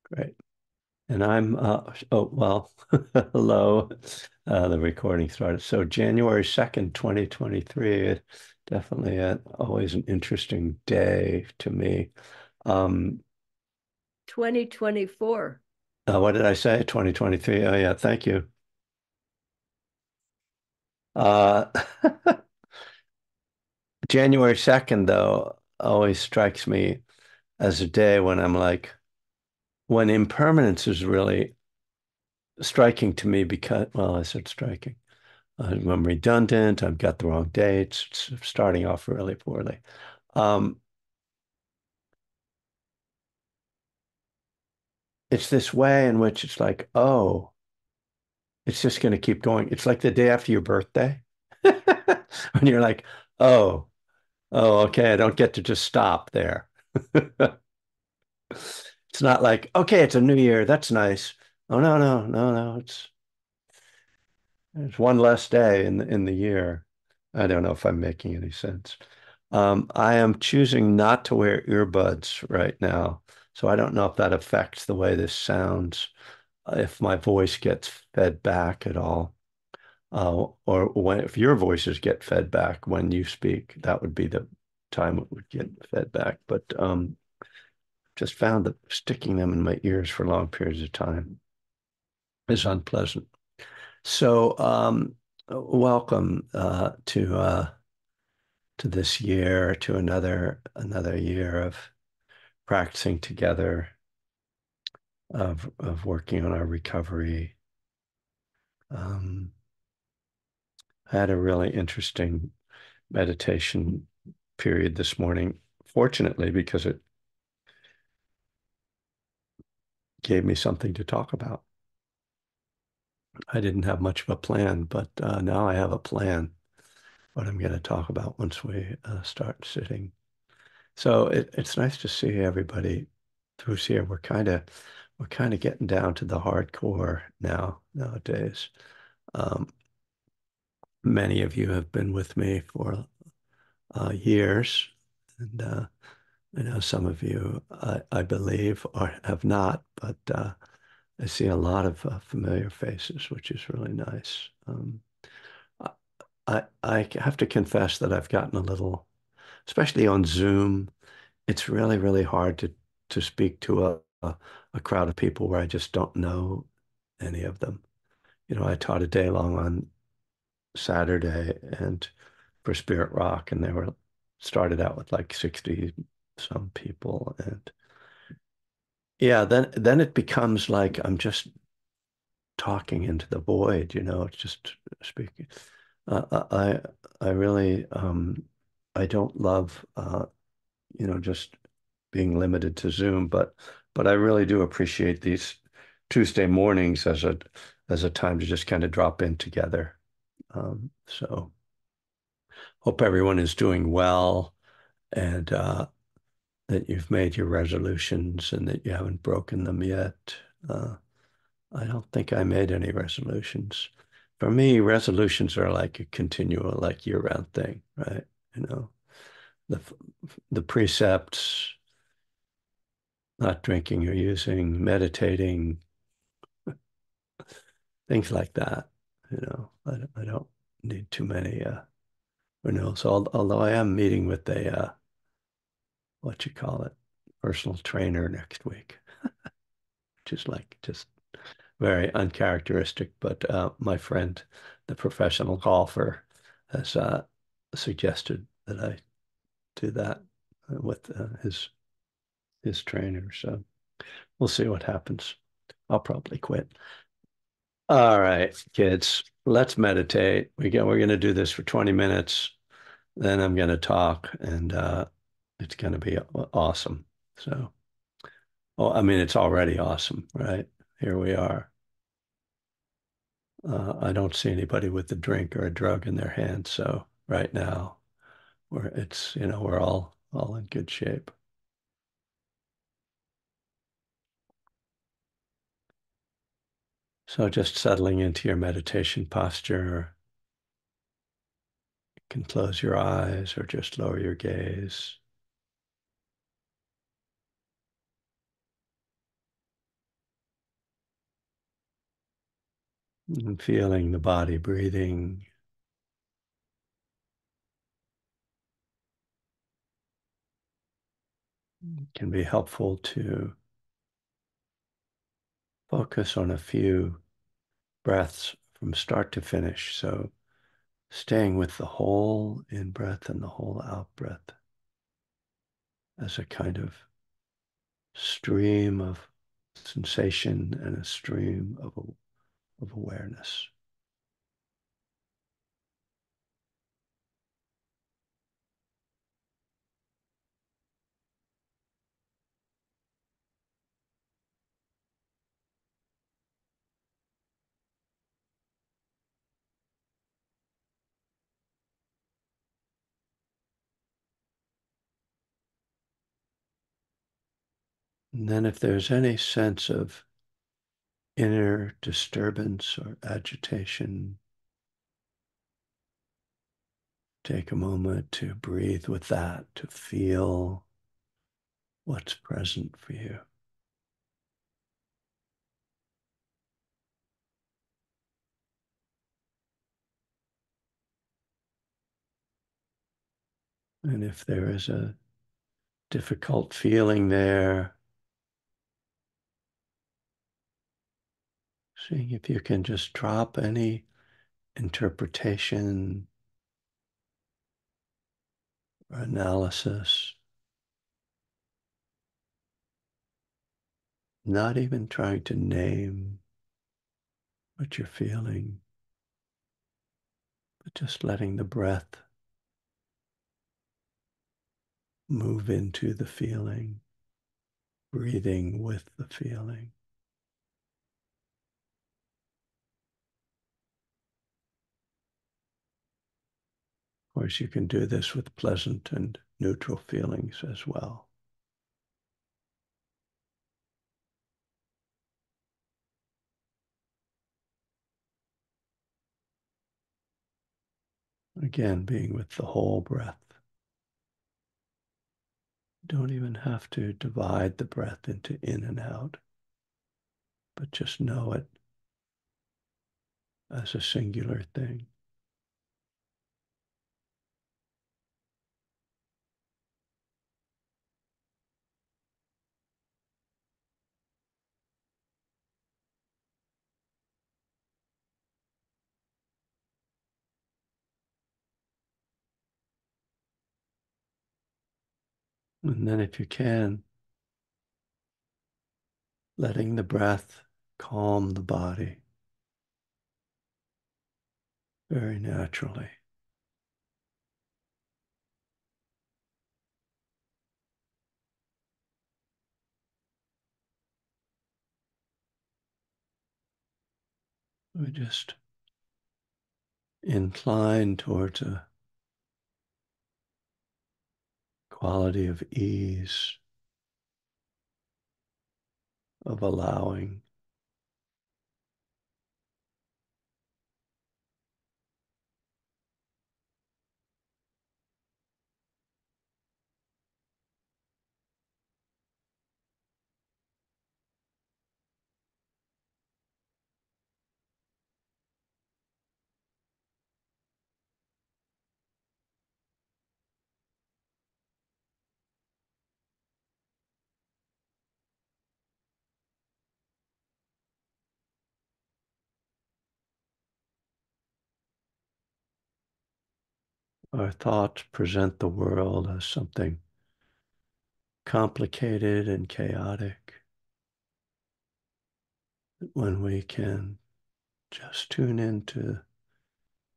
Great. And oh, well, hello. The recording started. So January 2nd, 2023, definitely always an interesting day to me. Um, 2024. what did I say? 2023. Oh, yeah, thank you. Uh, January 2nd, though, always strikes me as a day when I'm like, when impermanence is really striking to me because, well, I said striking. I'm redundant. I've got the wrong dates. It's starting off really poorly. Um, it's this way in which it's like, oh, it's just going to keep going. It's like the day after your birthday when you're like, oh, oh, okay, I don't get to just stop there. It's not like, okay, it's a new year. That's nice. Oh, no, no, no, no. It's one less day in the year. I don't know if I'm making any sense. I am choosing not to wear earbuds right now, so I don't know if that affects the way this sounds, if my voice gets fed back at all, or when if your voices get fed back when you speak, that would be the time it would get fed back. But just found that sticking them in my ears for long periods of time is unpleasant. So, welcome to this year, to another year of practicing together, of working on our recovery. Um, I had a really interesting meditation period this morning, fortunately, because it gave me something to talk about. I didn't have much of a plan, but now I have a plan, what I'm going to talk about once we start sitting. So it's nice to see everybody who's here. We're kind of getting down to the hardcore nowadays. Um, Many of you have been with me for years, and I know some of you, I believe, have not, but I see a lot of familiar faces, which is really nice. I, I have to confess that I've gotten a little, especially on Zoom. It's really, really hard to speak to a crowd of people where I just don't know any of them. I taught a day long on Saturday and for Spirit Rock, and they were started out with like 60 some people. And yeah, then it becomes like I'm just talking into the void, it's just speaking. I really I don't love just being limited to Zoom, but I really do appreciate these Tuesday mornings as a time to just kind of drop in together. So hope everyone is doing well, and that you've made your resolutions and that you haven't broken them yet. Uh, I don't think I made any resolutions. For me, resolutions are like a continual, like year-round thing, right? You know, the the precepts, not drinking or using, meditating, things like that. I don't need too many renewals. Although I am meeting with a what you call it, personal trainer next week, which is like just very uncharacteristic. But my friend, the professional golfer, has suggested that I do that with his trainer. So we'll see what happens. I'll probably quit. All right, kids, let's meditate. We're going to do this for 20 minutes. Then I'm going to talk, and it's going to be awesome. So, oh, I mean, it's already awesome, right? Here we are. I don't see anybody with a drink or a drug in their hand. So right now, we're all in good shape. So just settling into your meditation posture. You can close your eyes or just lower your gaze. And feeling the body breathing can be helpful to focus on a few breaths from start to finish. So staying with the whole in breath and the whole out breath as a kind of stream of sensation and a stream of awareness. And then if there's any sense of inner disturbance or agitation, take a moment to breathe with that, to feel what's present for you. And if there is a difficult feeling there, seeing if you can just drop any interpretation or analysis, not even trying to name what you're feeling, but just letting the breath move into the feeling, breathing with the feeling. Of course, you can do this with pleasant and neutral feelings as well. Again, being with the whole breath. Don't even have to divide the breath into in and out, but just know it as a singular thing. And then if you can, letting the breath calm the body very naturally. We just incline towards a quality of ease, of allowing. Our thoughts present the world as something complicated and chaotic. When we can just tune into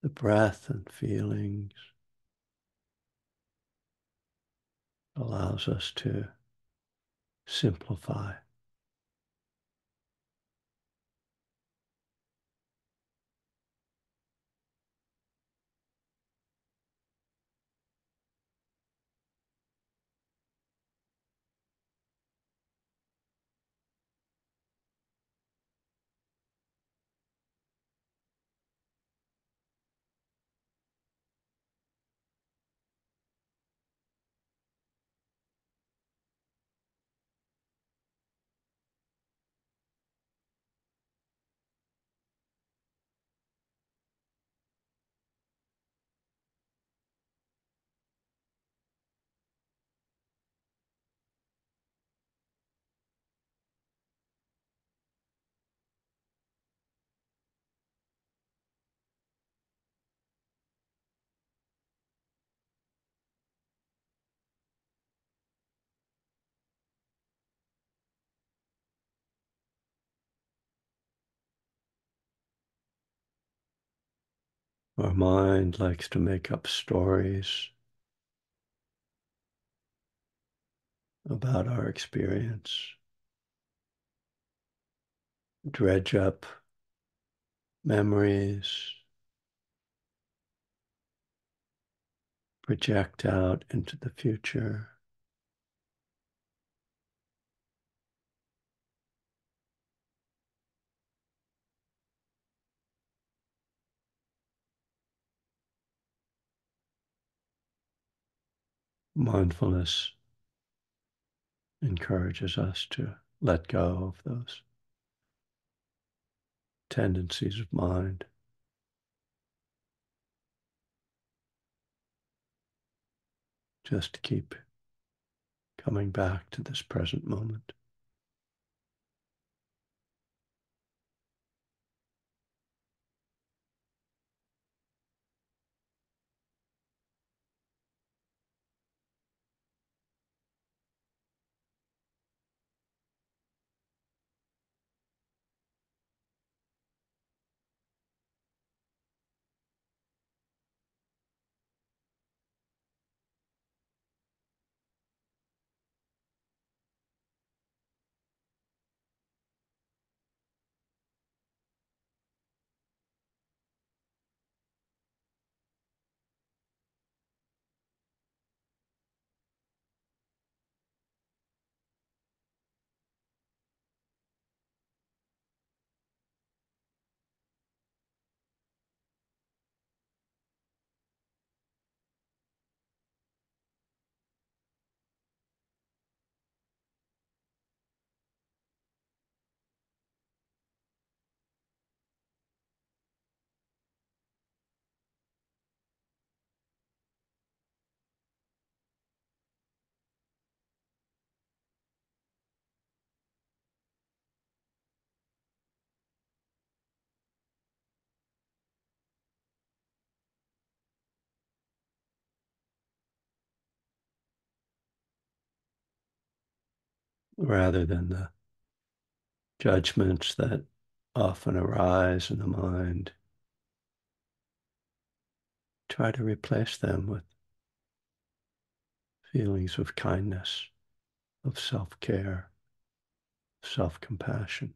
the breath and feelings, allows us to simplify. Our mind likes to make up stories about our experience, dredge up memories, project out into the future. Mindfulness encourages us to let go of those tendencies of mind, just to keep coming back to this present moment. Rather than the judgments that often arise in the mind, try to replace them with feelings of kindness, of self-care, self-compassion.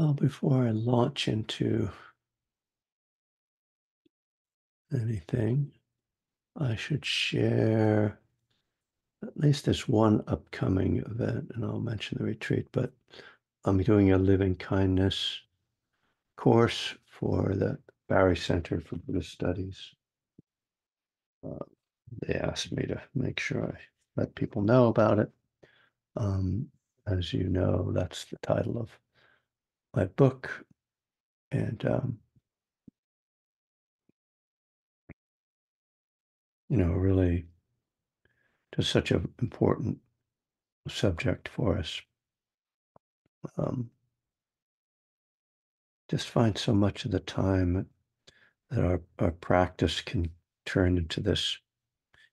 Well, before I launch into anything, I should share at least this one upcoming event, and I'll mention the retreat, but I'm doing a living kindness course for the Barry Center for Buddhist Studies. Uh, they asked me to make sure I let people know about it. Um, as you know, that's the title of my book, and really just such an important subject for us. Um, just find so much of the time that our practice can turn into this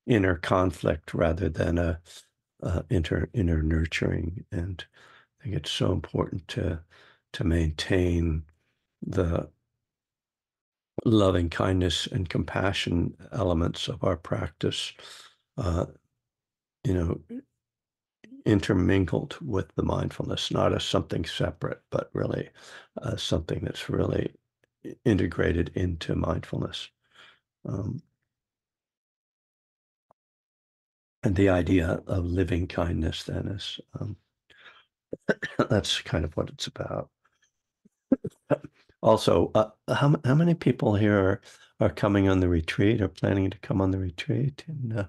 inner conflict rather than a inner nurturing. And I think it's so important to maintain the loving kindness and compassion elements of our practice, uh, you know, intermingled with the mindfulness, not as something separate, but really something that's really integrated into mindfulness. Um, and the idea of living kindness then is that's kind of what it's about. Also, how many people here are coming on the retreat or planning to come on the retreat in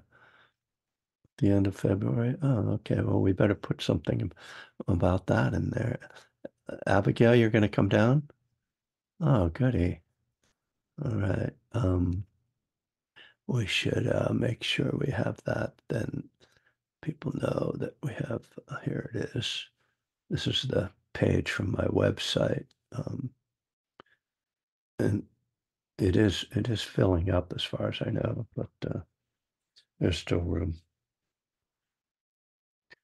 the end of February? Oh, okay. Well, we better put something about that in there. Abigail, you're going to come down? Oh, goody. All right. We should make sure we have that. Then people know that we have, here it is. This is the page from my website. And it is filling up as far as I know, but there's still room.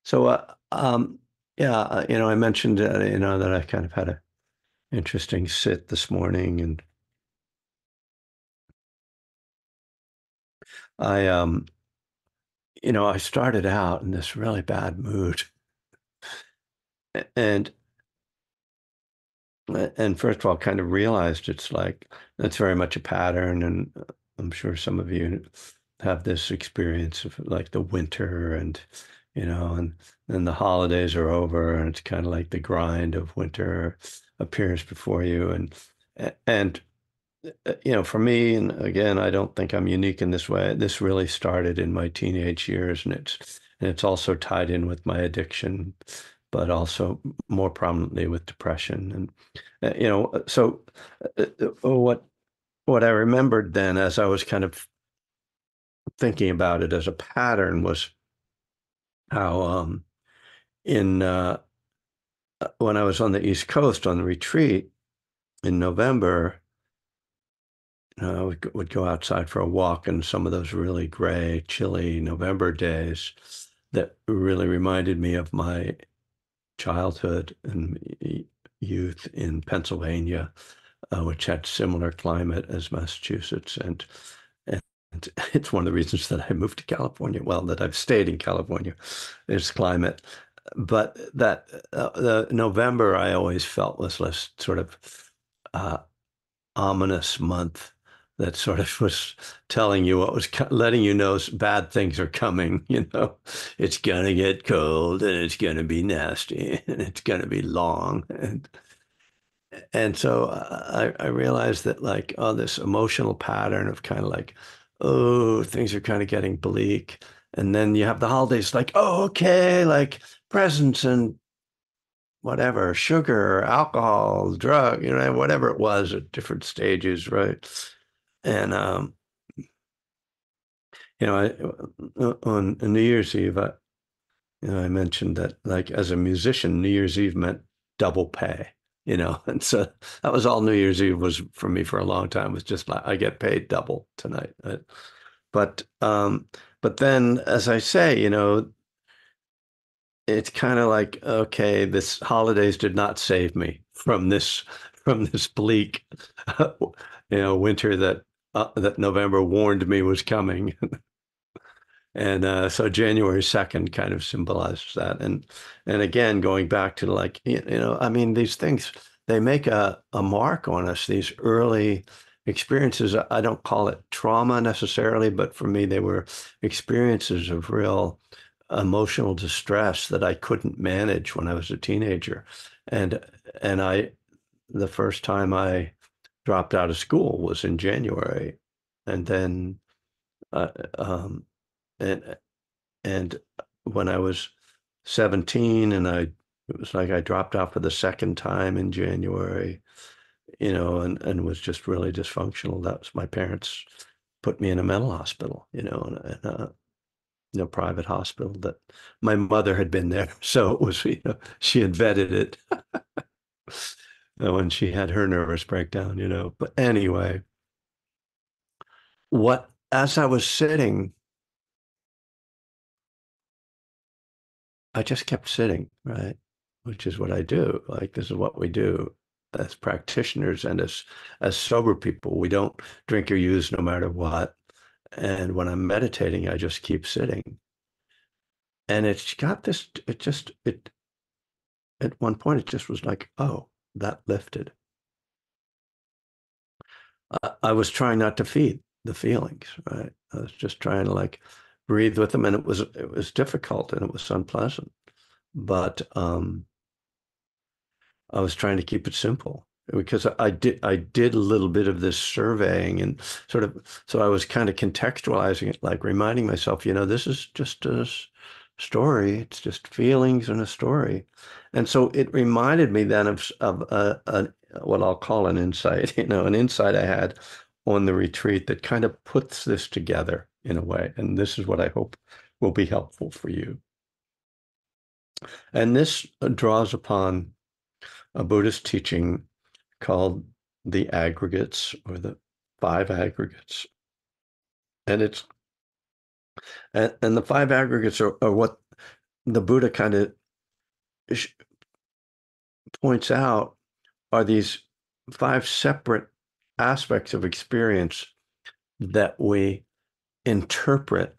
So, yeah, I mentioned, that I kind of had a interesting sit this morning, and I, I started out in this really bad mood, and first of all, kind of realized it's like that's very much a pattern, and I'm sure some of you have this experience of like the winter, and and then the holidays are over, and it's kind of like the grind of winter appears before you, and for me, and again, I don't think I'm unique in this way. This really started in my teenage years, and it's also tied in with my addiction, but also more prominently with depression. And so what I remembered then, as I was kind of thinking about it as a pattern, was how in when I was on the East Coast on the retreat in November. I would go outside for a walk in some of those really gray, chilly November days that really reminded me of my childhood and youth in Pennsylvania, which had similar climate as Massachusetts. And it's one of the reasons that I moved to California. Well, that I've stayed in California, is climate. But that the November I always felt was less sort of uh, ominous month that sort of was telling you what was letting you know bad things are coming. It's gonna get cold, and it's gonna be nasty, and it's gonna be long, and so I realized that, like, oh, this emotional pattern of kind of like, oh, things are kind of getting bleak, and then you have the holidays, like, oh, okay, like presents and whatever, sugar, alcohol, drug, whatever it was at different stages, right? And on New Year's Eve, I mentioned that, like, as a musician, New Year's Eve meant double pay, and so that was all New Year's Eve was for me for a long time, was just like I get paid double tonight. But but then, as I say, it's kind of like, okay, this holidays did not save me from this bleak, winter that November warned me was coming. And so January 2nd kind of symbolizes that. And again, going back to, like, I mean, these things, they make a mark on us, these early experiences. I don't call it trauma necessarily, but for me, they were experiences of real emotional distress that I couldn't manage when I was a teenager. And and the first time I dropped out of school was in January. And then uh, um, and and when I was 17 and it was like I dropped out for the second time in January, and was just really dysfunctional. That was my parents put me in a mental hospital, in a private hospital that my mother had been there. So it was, she had vetted it when she had her nervous breakdown. But anyway, as I was sitting, I just kept sitting, right? Which is what I do. Like this is what we do as practitioners and as sober people. We don't drink or use no matter what. And when I'm meditating, I just keep sitting. And it's got this, it at one point it just was like, oh, that lifted. I was trying not to feed the feelings, right? I was just trying to like breathe with them, and it was difficult and it was unpleasant. But I was trying to keep it simple because I did a little bit of this surveying and sort of so I was kind of contextualizing it, like reminding myself, this is just a story. It's just feelings and a story. And so it reminded me then of what I'll call an insight, an insight I had on the retreat that kind of puts this together in a way. And this is what I hope will be helpful for you. And this draws upon a Buddhist teaching called the aggregates or the five aggregates. And the five aggregates are what the Buddha kind of points out are these five separate aspects of experience that we interpret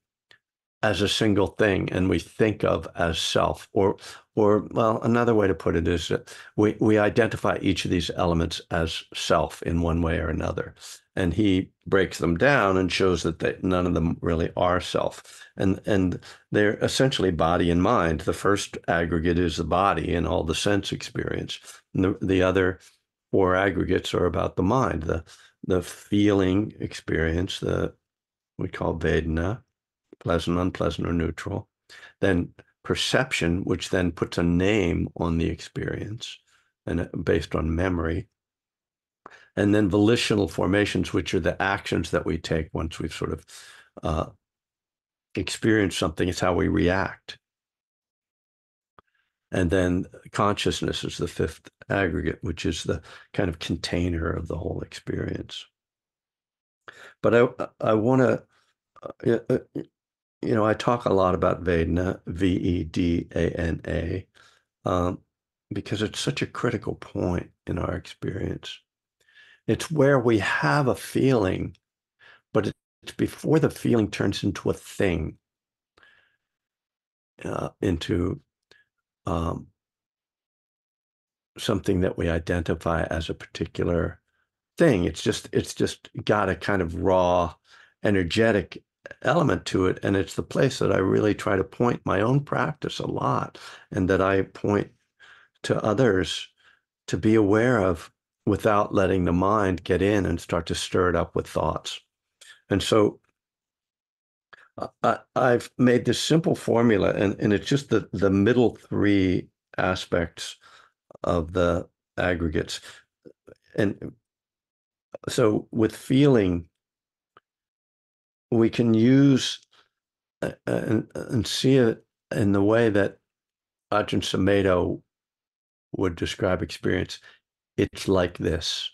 as a single thing and we think of as self, or well, another way to put it is that we identify each of these elements as self in one way or another, and he breaks them down and shows that none of them really are self, and they're essentially body and mind. The first aggregate is the body and all the sense experience, and the other four aggregates are about the mind, the feeling experience, the we call Vedana, pleasant, unpleasant, or neutral. Then perception, which then puts a name on the experience and based on memory. And then volitional formations, which are the actions that we take once we've sort of uh, experienced something. It's how we react. And then consciousness is the fifth aggregate, which is the kind of container of the whole experience. But I want to I talk a lot about Vedana, Vedana, um, because it's such a critical point in our experience. It's where we have a feeling, but it's before the feeling turns into a thing, into um, something that we identify as a particular thing. It's just got a kind of raw, energetic element to it. And it's the place that I really try to point my own practice a lot, and that I point to others to be aware of without letting the mind get in and start to stir it up with thoughts. And so I've made this simple formula, and it's just the middle three aspects of the aggregates. And so with feeling, we can use and see it in the way that Ajahn Sumedho would describe experience. It's like this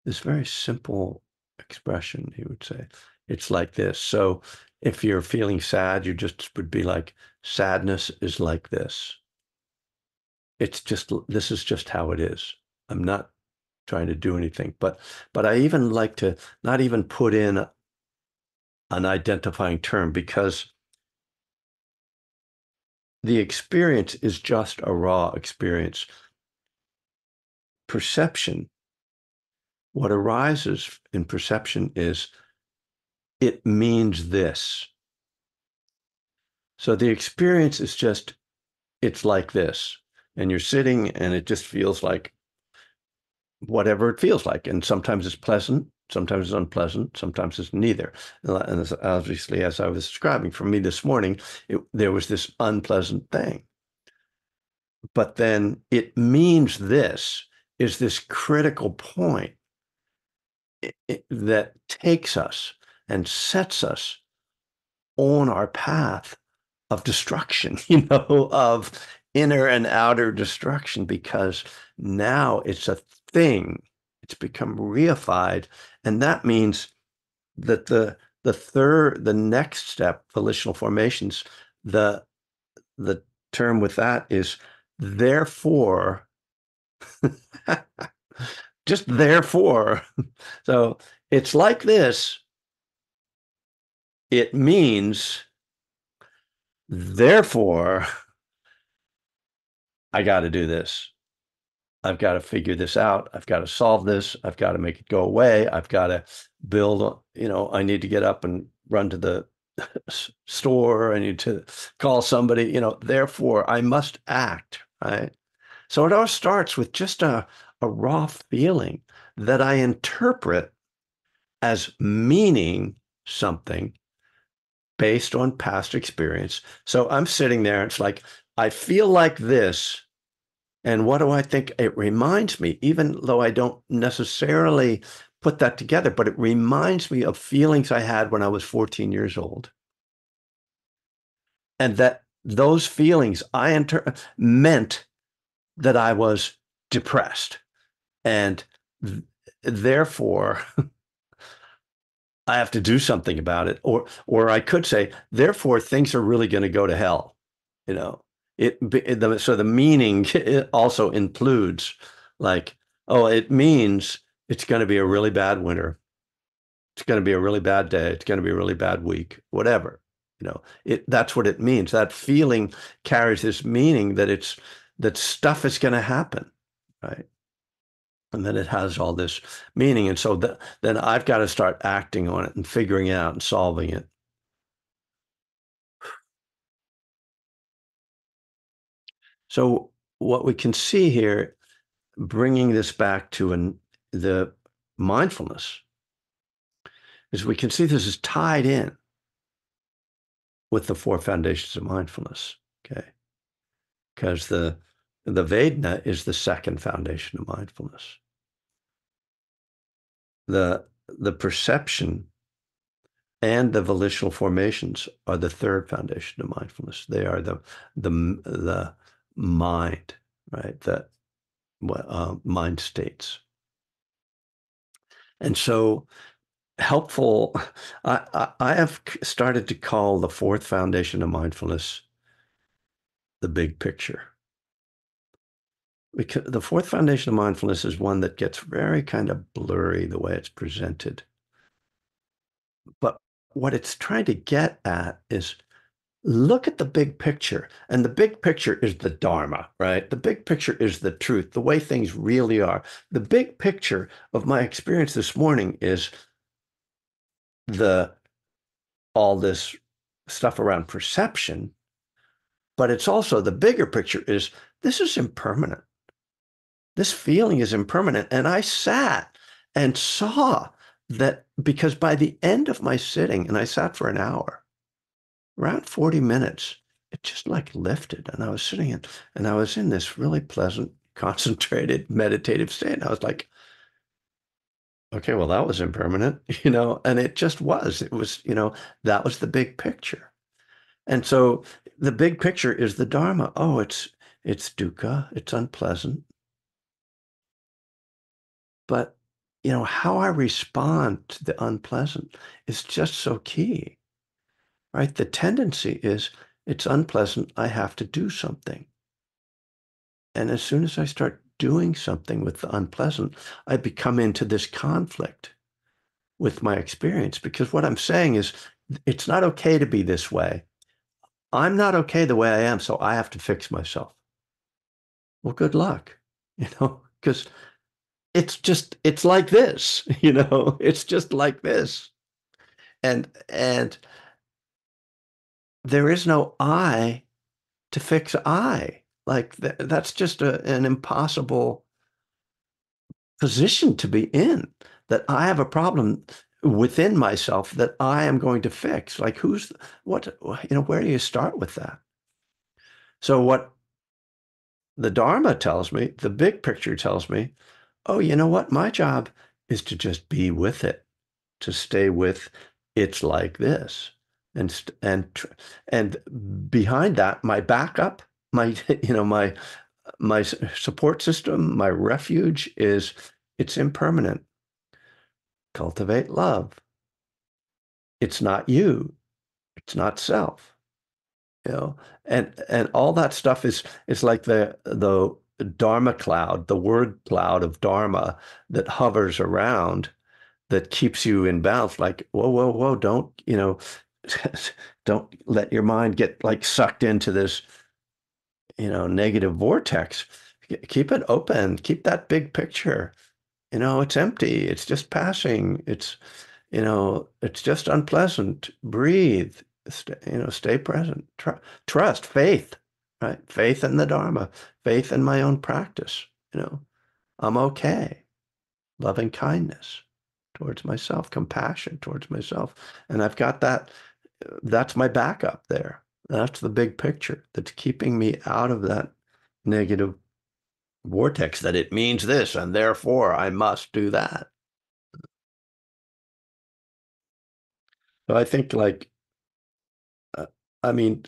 very simple expression, he would say. It's like this. So if you're feeling sad, you just would be like, sadness is like this. This is just how it is. I'm not trying to do anything, but I even like to not even put in an identifying term, because the experience is just a raw experience. perception, what arises in perception is it means this. So the experience is just, it's like this. And you're sitting and it just feels like whatever it feels like. And sometimes it's pleasant, sometimes it's unpleasant, sometimes it's neither. And obviously, as I was describing, for me this morning, there was this unpleasant thing. But then it means this is this critical point that takes us and sets us on our path of destruction, of inner and outer destruction, because now it's a thing. It's become reified. And that means that the next step, volitional formations, the the term with that is therefore, just therefore. So it's like this. It means therefore I got to do this. I've got to figure this out. I've got to solve this. I've got to make it go away. I've got to build, I need to get up and run to the store. I need to call somebody, therefore I must act, right? So it all starts with just a raw feeling that I interpret as meaning something based on past experience. So I'm sitting there, it's like, I feel like this. And what do I think? It reminds me, even though I don't necessarily put that together, but it reminds me of feelings I had when I was 14 years old. And that those feelings meant that I was depressed. And therefore, I have to do something about it. Or I could say, therefore, things are really going to go to hell. You know, so the meaning it also includes like, oh, it means it's going to be a really bad winter. It's going to be a really bad day. It's going to be a really bad week, whatever. That's what it means. That feeling carries this meaning that stuff is going to happen, right? And then it has all this meaning. And so then I've got to start acting on it and figuring it out and solving it. So what we can see here, bringing this back to the mindfulness, is we can see this is tied in with the four foundations of mindfulness. Okay. Because the Vedana is the second foundation of mindfulness. The perception and the volitional formations are the third foundation of mindfulness. They are the mind, right? The mind states. And so helpful, I have started to call the fourth foundation of mindfulness the big picture. Because the fourth foundation of mindfulness is one that gets very kind of blurry the way it's presented. But what it's trying to get at is look at the big picture. And the big picture is the Dharma, right? The big picture is the truth, the way things really are. The big picture of my experience this morning is all this stuff around perception, but it's also the bigger picture is this is impermanent. This feeling is impermanent. And I sat and saw that because by the end of my sitting, and I sat for an hour, around 40 minutes, it just like lifted. And I was sitting and I was in this really pleasant, concentrated, meditative state. And I was like, okay, well, that was impermanent, and it just was. It was, that was the big picture. And so the big picture is the Dharma. Oh, it's dukkha, it's unpleasant. But, how I respond to the unpleasant is just so key, right? The tendency is it's unpleasant, I have to do something. And as soon as I start doing something with the unpleasant, I become into this conflict with my experience, because what I'm saying is it's not okay to be this way. I'm not okay the way I am, so I have to fix myself. Well, good luck, because it's like this, it's just like this. And there is no I to fix I. Like that's just an impossible position to be in, that I have a problem within myself that I am going to fix. Like where do you start with that? So what the Dharma tells me, the big picture tells me, oh, you know what? My job is to just be with it, to stay with it's like this. And behind that, my backup, my my support system, my refuge is it's impermanent. Cultivate love. It's not you. It's not self. You know, and all that stuff is like the Dharma cloud, the word cloud of Dharma that hovers around that keeps you in balance. Like, whoa, whoa, whoa, don't, don't let your mind get like sucked into this, negative vortex. Keep it open. Keep that big picture. It's empty. It's just passing. It's just unpleasant. Breathe. Stay present. Trust, faith, right? Faith in the Dharma, faith in my own practice. I'm okay. Loving kindness towards myself, compassion towards myself. And I've got that. That's my backup there. That's the big picture that's keeping me out of that negative vortex that it means this and therefore I must do that. So I think like, uh, I mean,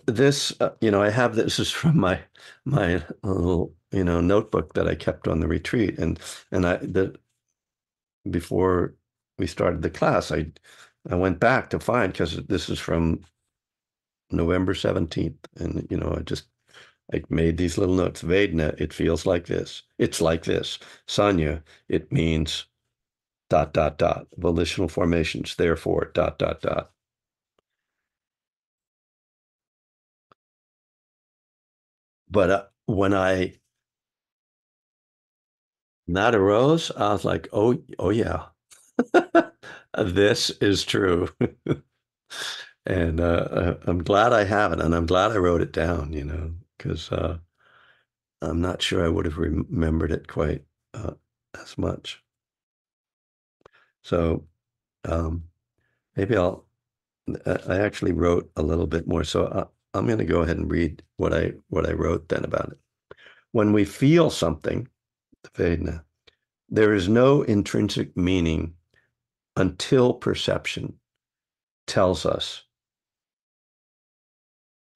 this, I have this is from my little, notebook that I kept on the retreat, and before we started the class, I went back to find because this is from November 17th, and I made these little notes. Vedana, it feels like this. It's like this. Sanya, it means dot dot dot. Volitional formations, therefore dot dot dot. But when that arose, I was like, oh yeah, this is true. And I'm glad I have it, and I'm glad I wrote it down, because I'm not sure I would have remembered it quite as much. So um, maybe I actually wrote a little bit more. So I'm going to go ahead and read what I wrote then about it. When we feel something, Vedana, there is no intrinsic meaning until perception tells us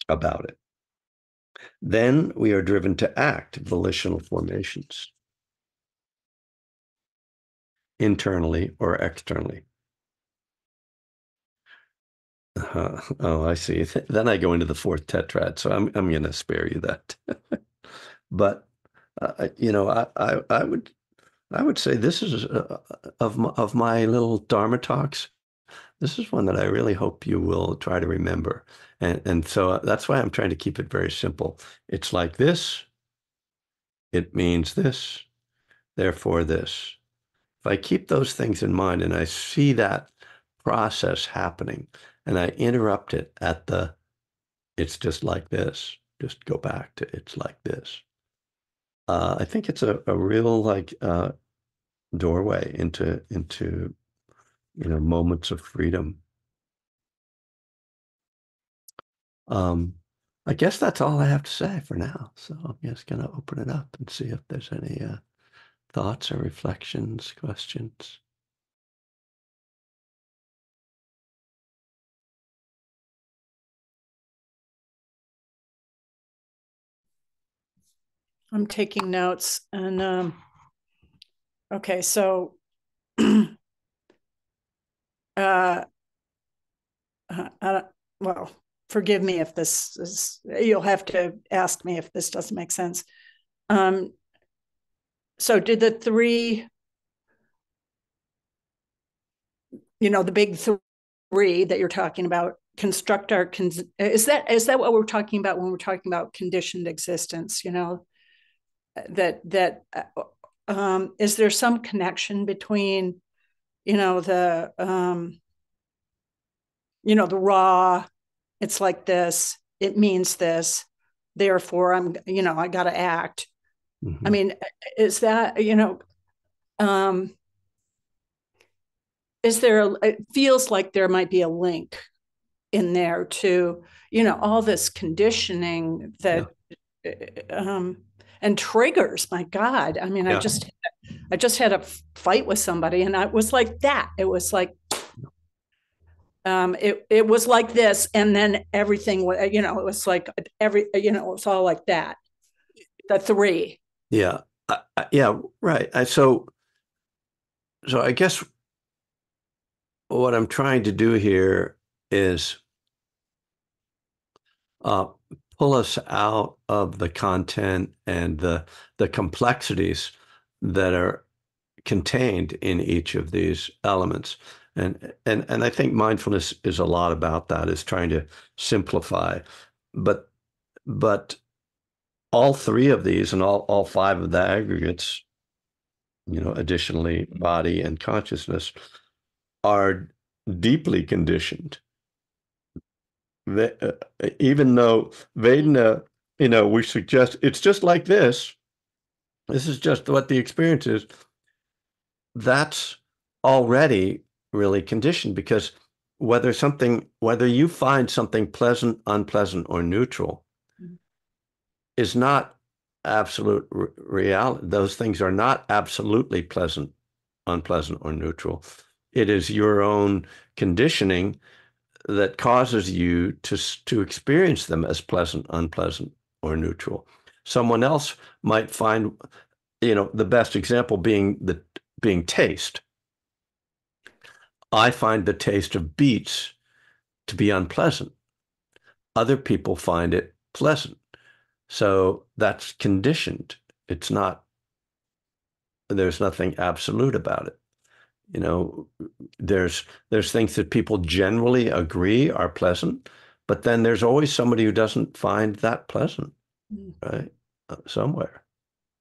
about it. Then we are driven to act volitional formations, internally or externally. Oh, I see. Then I go into the fourth tetrad, so I'm going to spare you that. But I would say this is of my little Dharma talks. This is one that I really hope you will try to remember, and so that's why I'm trying to keep it very simple. It's like this. It means this. Therefore, this. If I keep those things in mind and I see that process happening and I interrupt it at it's just like this, just go back to it's like this. I think it's a real like doorway into moments of freedom. Um, I guess that's all I have to say for now. So I'm just going to open it up and see if there's any thoughts or reflections, questions. I'm taking notes and okay, so well, forgive me if this is, you'll have to ask me if this doesn't make sense. So did the three, the big three that you're talking about construct our, is that what we're talking about when we're talking about conditioned existence, that is there some connection between, you know, the raw, it's like this, it means this, therefore I got to act. I Mhm. mean, is that, is there, it feels like there might be a link in there to, all this conditioning Yeah. that, um, and triggers, my God. I mean, Yeah. I just had a fight with somebody and I was like that. It was like, it was like this. And then everything, it was like it was all like that. The three. Yeah. Yeah. Right. So I guess what I'm trying to do here is uh, pull us out of the content and the complexities that are contained in each of these elements. And I think mindfulness is a lot about that, is trying to simplify. But but all three of these and all five of the aggregates, additionally, body and consciousness, are deeply conditioned. Even though Vedana, we suggest it's just like this. This is just what the experience is. That's already really conditioned because whether you find something pleasant, unpleasant, or neutral is not absolute reality. Those things are not absolutely pleasant, unpleasant, or neutral. It is your own conditioning that causes you to experience them as pleasant, unpleasant, or neutral. Someone else might find, the best example being taste. I find the taste of beets to be unpleasant. Other people find it pleasant. So that's conditioned. It's not, there's nothing absolute about it. You know, there's things that people generally agree are pleasant, but then there's always somebody who doesn't find that pleasant, right? Somewhere.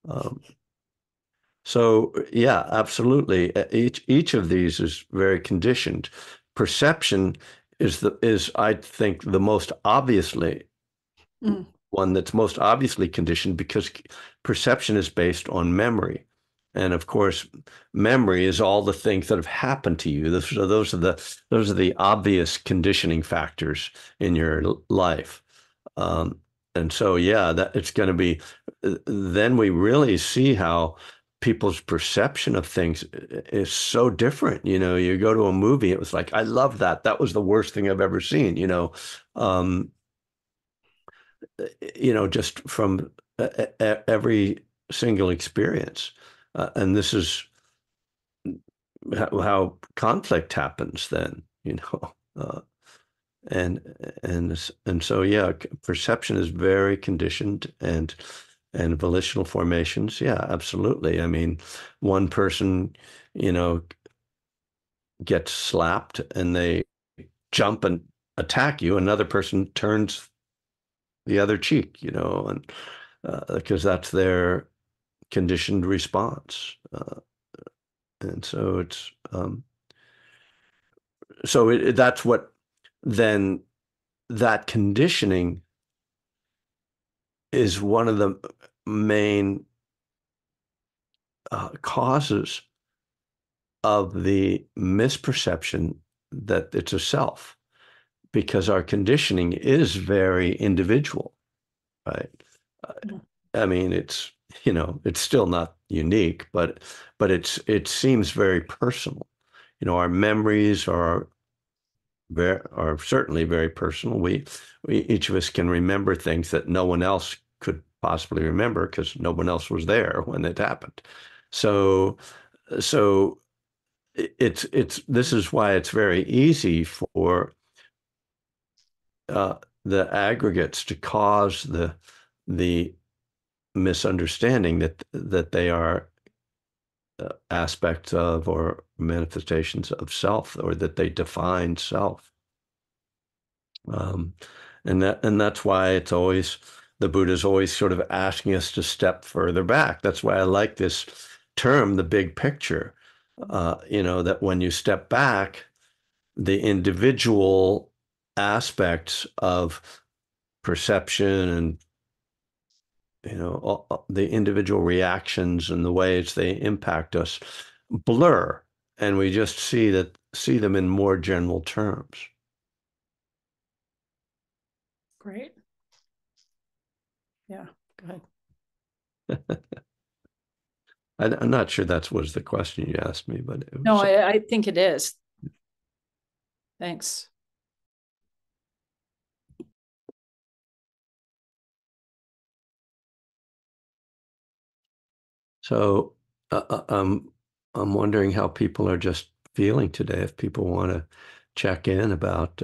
Um, so yeah, absolutely. Each of these is very conditioned. Perception is I think the most obviously Mm. one that's most obviously conditioned because perception is based on memory. And of course, memory is all the things that have happened to you. Those are the obvious conditioning factors in your life. Um, and so, yeah, that it's going to be. Then we really see how people's perception of things is so different. You go to a movie, it was like, I love that. That was the worst thing I've ever seen. Um, just from every single experience. And this is how conflict happens then, and and so yeah, perception is very conditioned and volitional formations. Yeah, absolutely. I mean, one person, you know, gets slapped and they jump and attack you. Another person turns the other cheek, and because that's their conditioned response. And so that's what then that conditioning is one of the main causes of the misperception that it's a self, because our conditioning is very individual, right? Uh, I mean, it's still not unique, but it seems very personal. Our memories are certainly very personal. We each of us can remember things that no one else could possibly remember because no one else was there when it happened. So so it's this is why it's very easy for uh, the aggregates to cause the misunderstanding that they are aspects of or manifestations of self, or that they define self. Um, and that's why it's always the Buddha's always sort of asking us to step further back. That's why I like this term, the big picture. That when you step back, the individual aspects of perception and the individual reactions and the ways they impact us blur, and we just see them in more general terms. Great. Yeah, go ahead. I'm not sure that was the question you asked me, but it No, was. I think it is. Thanks. So I'm wondering how people are just feeling today. If people want to check in about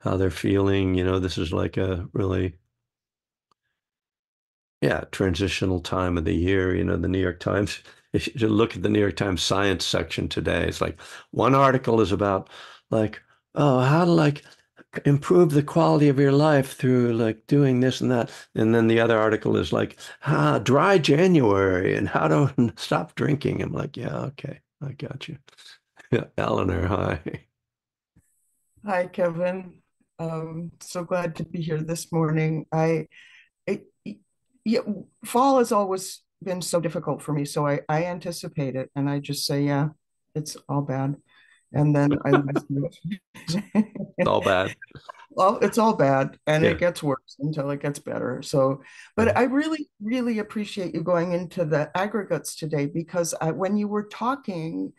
how they're feeling, this is like a really, yeah, transitional time of the year. The New York Times, if you look at the New York Times science section today, it's like one article is about like, oh, how to like improve the quality of your life through like doing this and that. And then the other article is like, dry January and how to stop drinking. I'm like, yeah, okay, I got you. Yeah, Eleanor, hi. Hi, Kevin. So glad to be here this morning. It, yeah, fall has always been so difficult for me, so I anticipate it, and I just say, yeah, it's all bad, and then I live through It's it. all bad. Well, it's all bad and Yeah. it gets worse until it gets better. So, Yeah. but I really, really appreciate you going into the aggregates today because when you were talking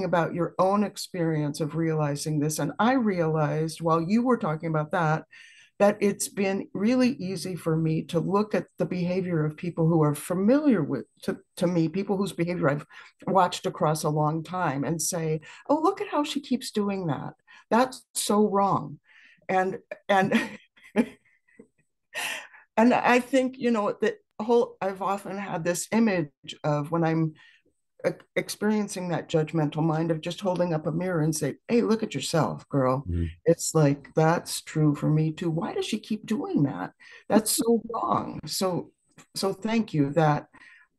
about your own experience of realizing this. And I realized while you were talking about that it's been really easy for me to look at the behavior of people who are familiar with, to me, people whose behavior I've watched across a long time and say, oh, look at how she keeps doing that. That's so wrong and and and I think that whole I've often had this image of when I'm experiencing that judgmental mind of just holding up a mirror and say, hey, look at yourself, girl. Mm. It's like that's true for me too. Why does she keep doing that? That's so wrong. So thank you that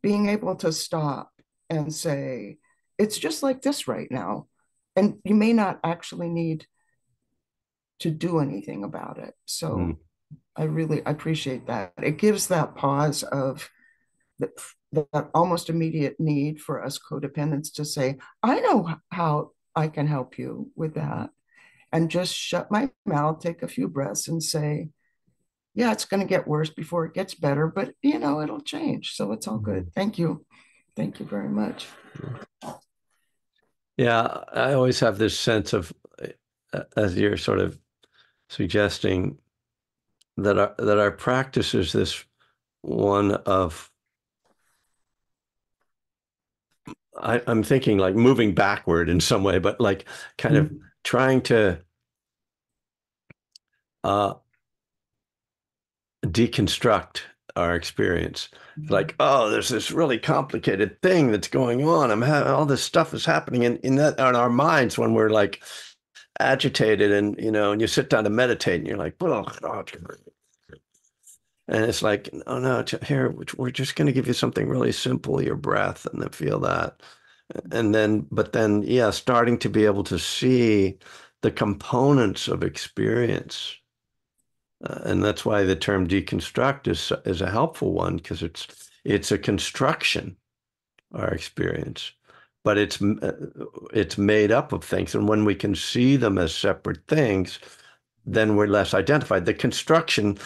being able to stop and say it's just like this right now, and you may not actually need to do anything about it. Mm. So I really appreciate that. It gives that pause of that, that almost immediate need for us codependents to say, I know how I can help you with that. And just shut my mouth, take a few breaths, and say, yeah, it's going to get worse before it gets better, but it'll change. So it's all Mm. good. Thank you. Thank you very much. Yeah, I always have this sense of, as you're sort of suggesting, that our practice is this one of I'm thinking like moving backward in some way, but like kind of trying to uh, deconstruct our experience. Like, oh, there's this really complicated thing that's going on. All this stuff is happening in our minds when we're like agitated, and you sit down to meditate and you're like, oh, and it's like, oh no, here we're just going to give you something really simple, your breath, and then feel that. But then, yeah, starting to be able to see the components of experience. And that's why the term deconstruct is a helpful one because it's a construction, our experience, but it's made up of things. And when we can see them as separate things, then we're less identified. The construction,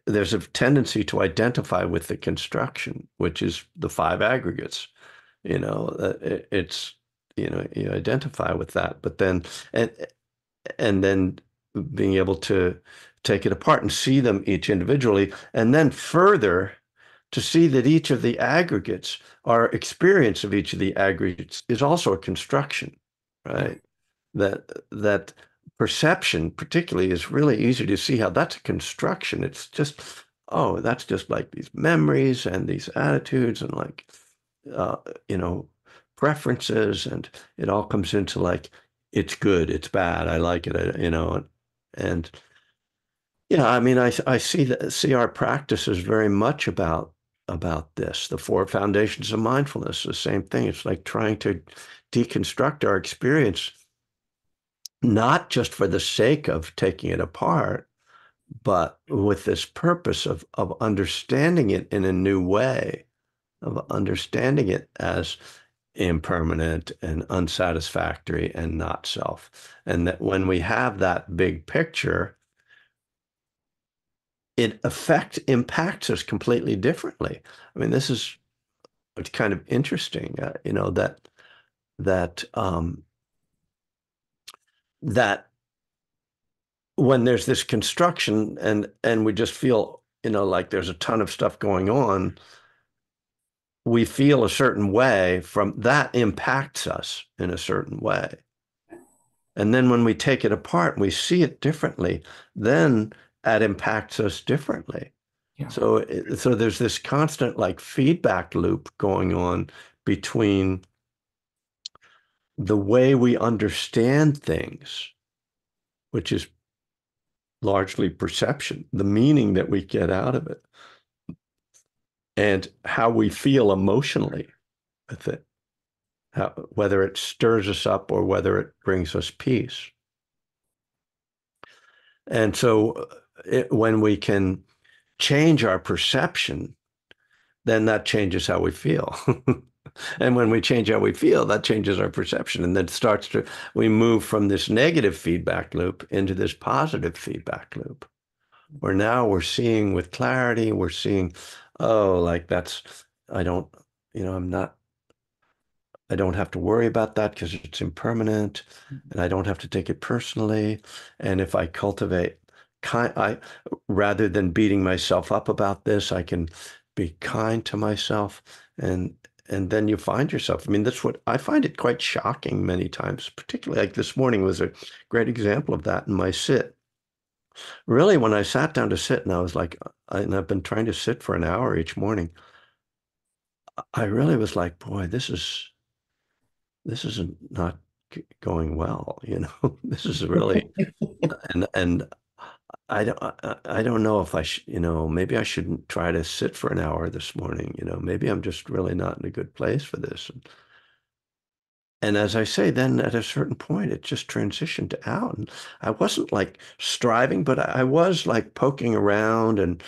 there's a tendency to identify with the construction, which is the five aggregates. It's you identify with that, but then and then being able to take it apart and see them each individually, and then further to see that each of the aggregates, our experience of each of the aggregates is also a construction, right? That perception particularly is really easy to see how that's a construction. It's just, oh, that's just like these memories and these attitudes and like, uh, you know, preferences, and it all comes into like, it's good, it's bad, I like it, and yeah, I mean, I see our practice is very much about about this. The four foundations of mindfulness, the same thing. It's like trying to deconstruct our experience, not just for the sake of taking it apart, but with this purpose of understanding it in a new way, of understanding it as impermanent and unsatisfactory and not self. And that when we have that big picture, it impacts us completely differently. I mean, this is it's kind of interesting, that that when there's this construction and we just feel, like there's a ton of stuff going on, we feel a certain way from that impacts us in a certain way. And then when we take it apart and we see it differently, then that impacts us differently. Yeah. So there's this constant like feedback loop going on between the way we understand things, which is largely perception, the meaning that we get out of it, and how we feel emotionally with it, whether it stirs us up or whether it brings us peace. And so when we can change our perception, then that changes how we feel. And when we change how we feel, that changes our perception. And then we move from this negative feedback loop into this positive feedback loop, where now we're seeing with clarity, we're seeing, oh, like I don't, I'm not, I don't have to worry about that because it's impermanent and I don't have to take it personally. And if I cultivate rather than beating myself up about this, I can be kind to myself and then you find yourself. I mean, that's what I find it quite shocking many times, particularly like this morning was a great example of that in my sit. Really, when I sat down to sit and I was like, and I've been trying to sit for an hour each morning, I really was like, boy, this is not going well, This is really, and I don't know if maybe I shouldn't try to sit for an hour this morning, maybe I'm just really not in a good place for this. And as I say, then at a certain point, it just transitioned out. And I wasn't like striving, but I was like poking around and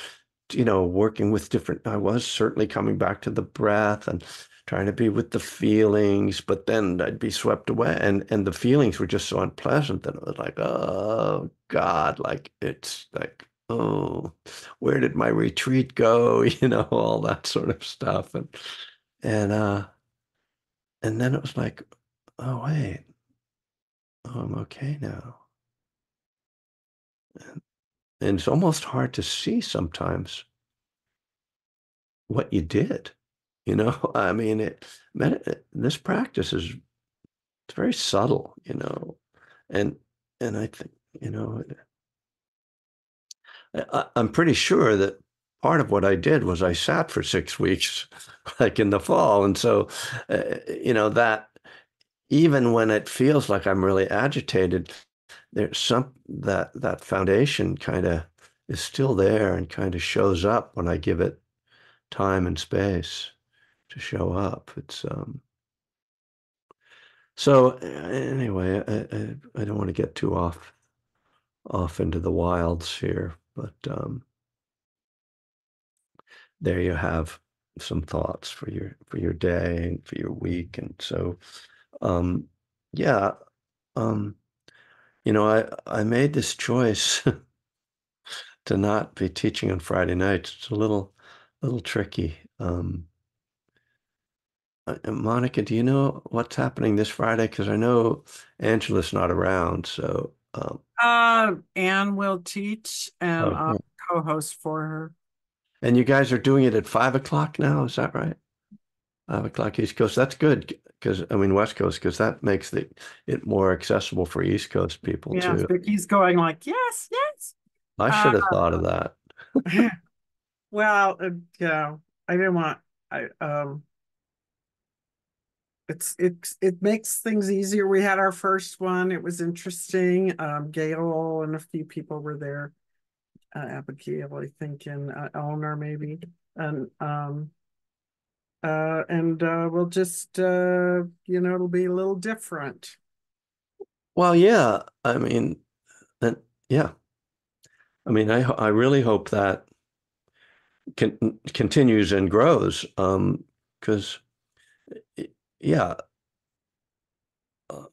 working with I was certainly coming back to the breath and trying to be with the feelings, but then I'd be swept away. And the feelings were just so unpleasant that it was like, oh God, like it's like, oh, where did my retreat go? All that sort of stuff. And and then it was like, oh wait, oh, I'm okay now. And it's almost hard to see sometimes what you did. I mean, this practice is it's very subtle, and I think, I'm pretty sure that part of what I did was I sat for 6 weeks, like in the fall, and so, that even when it feels like I'm really agitated, there's that foundation kind of is still there and kind of shows up when I give it time and space to show up. It's so anyway, I don't want to get too off into the wilds here, but there you have some thoughts for your day and for your week. And so um yeah, um I made this choice to not be teaching on Friday nights. It's a little tricky. Monica, do you know what's happening this Friday? Because I know Angela's not around. So, Anne will teach and I'll okay. co-host for her. And you guys are doing it at 5 o'clock now, is that right? 5 o'clock East Coast. That's good because I mean West Coast, because that makes it more accessible for East Coast people Yes, too. Vicky's going like, yes, yes. I Uh, should have thought of that. well, I didn't want I it makes things easier. We had our first one. It was interesting. Gail and a few people were there. Abigail, I think, and Eleanor maybe. And we'll just it'll be a little different. Well, yeah, I mean, and yeah, I mean, I really hope that continues and grows. Because yeah,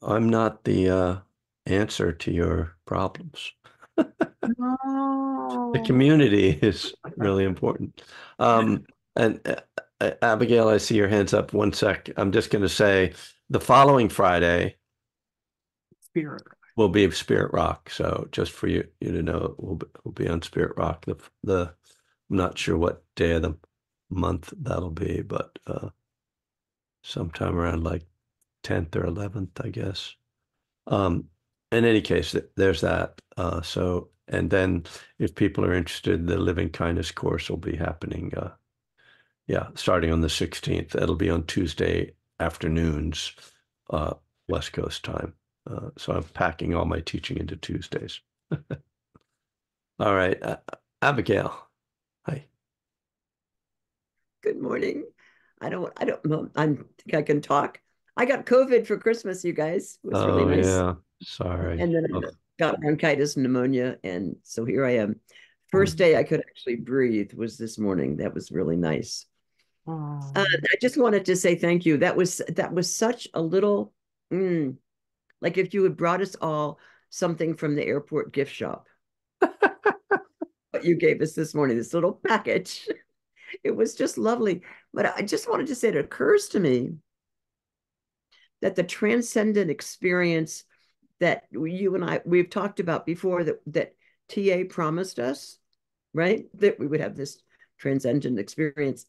I'm not the answer to your problems. The No. community is really important. And Abigail, I see your hands up. One sec. I'm just going to say the following Friday Spirit. will be Spirit Rock. So just for you to know, we'll be on Spirit Rock. I'm not sure what day of the month that'll be, but sometime around like 10th or 11th, I guess. Um, in any case, there's that. And then if people are interested, the Living Kindness course will be happening, yeah, starting on the 16th. It'll be on Tuesday afternoons, uh, West Coast time. So I'm packing all my teaching into Tuesdays. All right, Abigail. Hi. Good morning. I don't know. I think I can talk. I got COVID for Christmas, you guys. It was really Oh nice. yeah, sorry. And then I Oh, got bronchitis and pneumonia. And so here I am. First mm, day I could actually breathe was this morning. That was really nice. Oh. I just wanted to say thank you. That was such a little like if you had brought us all something from the airport gift shop. What you gave us this morning, this little package. It was just lovely. But I just wanted to say it occurs to me that the transcendent experience that you and we've talked about before that TA promised us, right? That we would have this transcendent experience,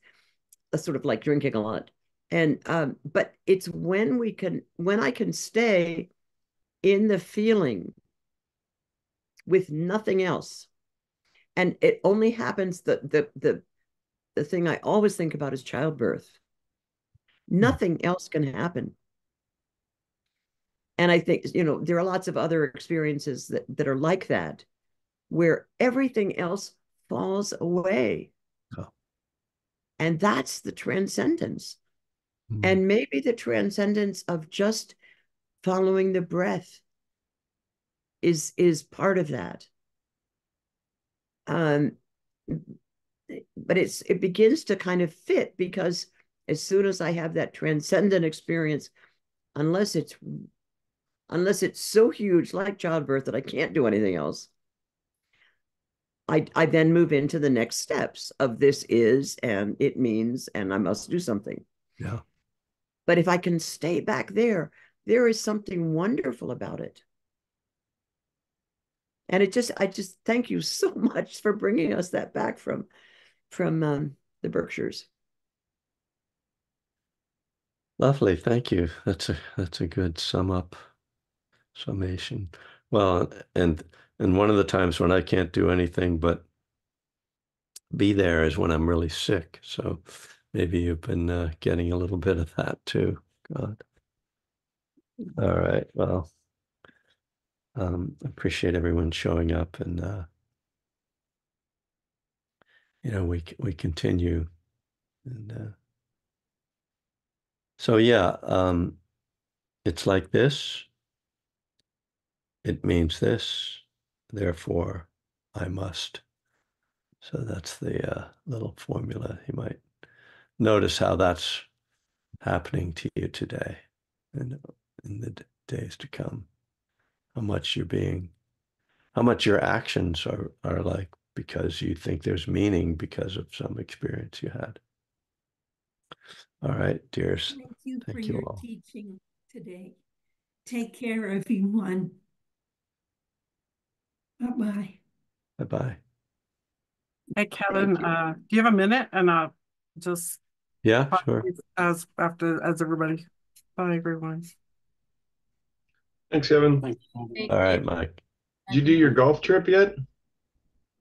a sort of like drinking a lot. And but it's when I can stay in the feeling with nothing else. And it only happens the thing I always think about is childbirth. mm, Nothing else can happen. And I think, there are lots of other experiences that are like that, where everything else falls away. oh, And that's the transcendence. mm, And maybe the transcendence of just following the breath is part of that. Um, but it begins to kind of fit because as soon as I have that transcendent experience, unless it's unless it's so huge like childbirth that I can't do anything else, I then move into the next steps of this is and it means and I must do something. yeah. But if I can stay back there, there is something wonderful about it. And I just thank you so much for bringing us that back from the Berkshires. Lovely. Thank you. That's a good summation. Well, and one of the times when I can't do anything but be there is when I'm really sick. So maybe you've been getting a little bit of that too. God. All right. Well, appreciate everyone showing up, and we continue, and so yeah, it's like this. It means this. Therefore, I must. So that's the little formula. You might notice how that's happening to you today and in the days to come. How much your actions are like because you think there's meaning because of some experience you had. All right, dears. Thank you for Thank you your all. teaching today. Take care, everyone. Bye-bye. Bye-bye. Hey, Kevin, do you have a minute? And just Yeah, sure. as everybody. Bye, everyone. Thanks, Kevin. Thanks. All right, Mike. Did you do your golf trip yet?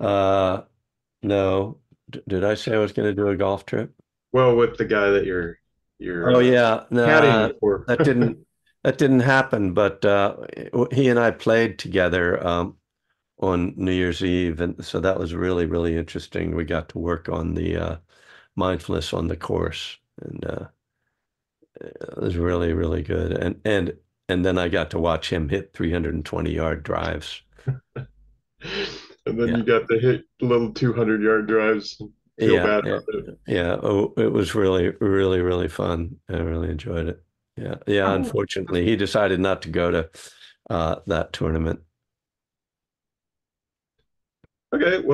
Uh, no. Did I say I was going to do a golf trip? Well, with the guy that you're Oh yeah, no, caddying for. that didn't happen. But he and I played together on New Year's Eve, and so that was really, really interesting. We got to work on the mindfulness on the course, and it was really, really good. And then I got to watch him hit 320-yard drives. And then Yeah. you got to hit little 200-yard drives. Feel bad about it. Yeah. Oh, it was really, really, really fun. I really enjoyed it. Yeah. Yeah. Oh. Unfortunately, he decided not to go to that tournament. Okay.